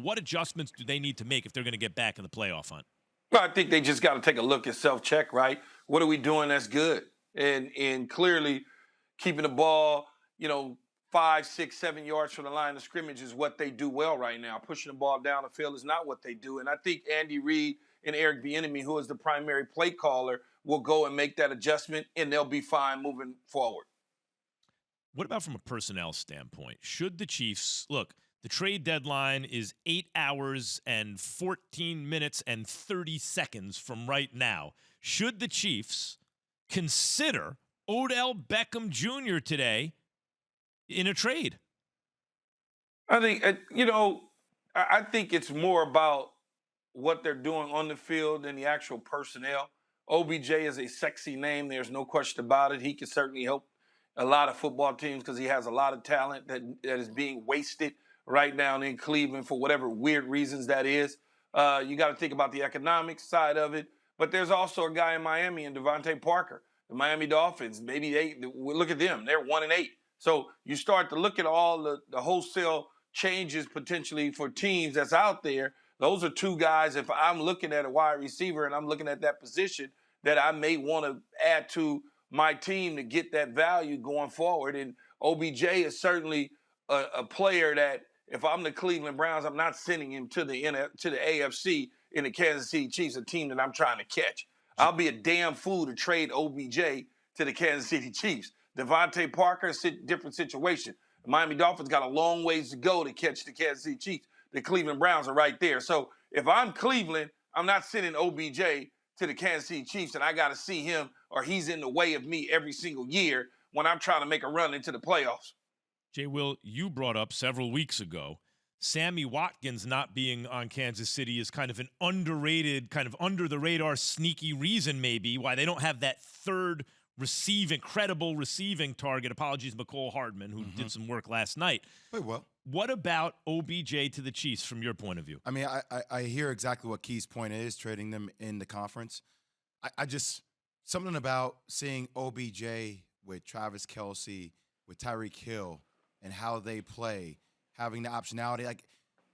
What adjustments do they need to make if they're going to get back in the playoff hunt? Well, I think they just got to take a look at self-check, right? What are we doing that's good? And clearly keeping the ball, 5, 6, 7 yards from the line of scrimmage is what they do well right now. Pushing the ball down the field is not what they do. And I think Andy Reid and Eric Bieniemy, who is the primary play caller, will go and make that adjustment, and they'll be fine moving forward. What about from a personnel standpoint? Should the Chiefs – look, the trade deadline is 8 hours and 14 minutes and 30 seconds from right now. Should the Chiefs consider Odell Beckham Jr. today in a trade? I think, I think it's more about what they're doing on the field than the actual personnel. OBJ is a sexy name. There's no question about it. He can certainly help a lot of football teams because he has a lot of talent that is being wasted right now in Cleveland for whatever weird reasons that is. You got to think about the economic side of it. But there's also a guy in Miami, in Devontae Parker, the Miami Dolphins. Maybe look at them. They're 1-8. So you start to look at all the wholesale changes potentially for teams that's out there. Those are two guys, if I'm looking at a wide receiver and I'm looking at that position, that I may want to add to my team to get that value going forward. And OBJ is certainly a player that, if I'm the Cleveland Browns, I'm not sending him to the AFC in the Kansas City Chiefs, a team that I'm trying to catch. I'll be a damn fool to trade OBJ to the Kansas City Chiefs. Devontae Parker, different situation. The Miami Dolphins got a long ways to go to catch the Kansas City Chiefs. The Cleveland Browns are right there. So if I'm Cleveland, I'm not sending OBJ to the Kansas City Chiefs, and I got to see him or he's in the way of me every single year when I'm trying to make a run into the playoffs. Jay, Will, you brought up several weeks ago Sammy Watkins not being on Kansas City is kind of an underrated, kind of under-the-radar, sneaky reason maybe why they don't have that third credible receiving target. Apologies, McCole Hardman, who did some work last night. Wait, well. What about OBJ to the Chiefs from your point of view? I mean, I hear exactly what Key's point is, trading them in the conference. I just – something about seeing OBJ with Travis Kelce, with Tyreek Hill, and how they play, having the optionality. Like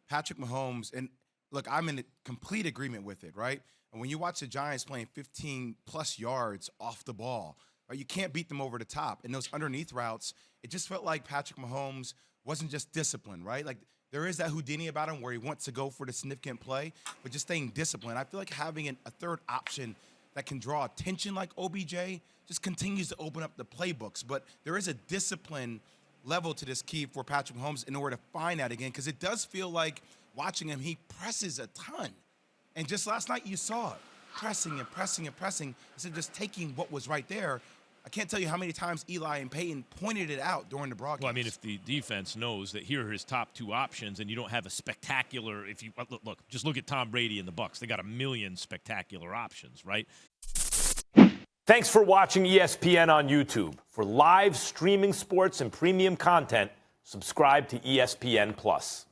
Patrick Mahomes, and look, I'm in complete agreement with it, right? And when you watch the Giants playing 15-plus yards off the ball, right, you can't beat them over the top. And those underneath routes, it just felt like Patrick Mahomes wasn't just disciplined, right? Like there is that Houdini about him where he wants to go for the significant play, but just staying disciplined. I feel like having a third option that can draw attention like OBJ just continues to open up the playbooks. But there is a discipline level to this Key for Patrick Mahomes in order to find that again, because it does feel like watching him, he presses a ton. And just last night you saw it, pressing and pressing and pressing instead of just taking what was right there. I can't tell you how many times Eli and Peyton pointed it out during the broadcast. Well, I mean, if the defense knows that here are his top two options and you don't have a spectacular – look, just look at Tom Brady and the Bucs. They got a million spectacular options, right? Thanks for watching ESPN on YouTube. For live streaming sports and premium content, subscribe to ESPN+.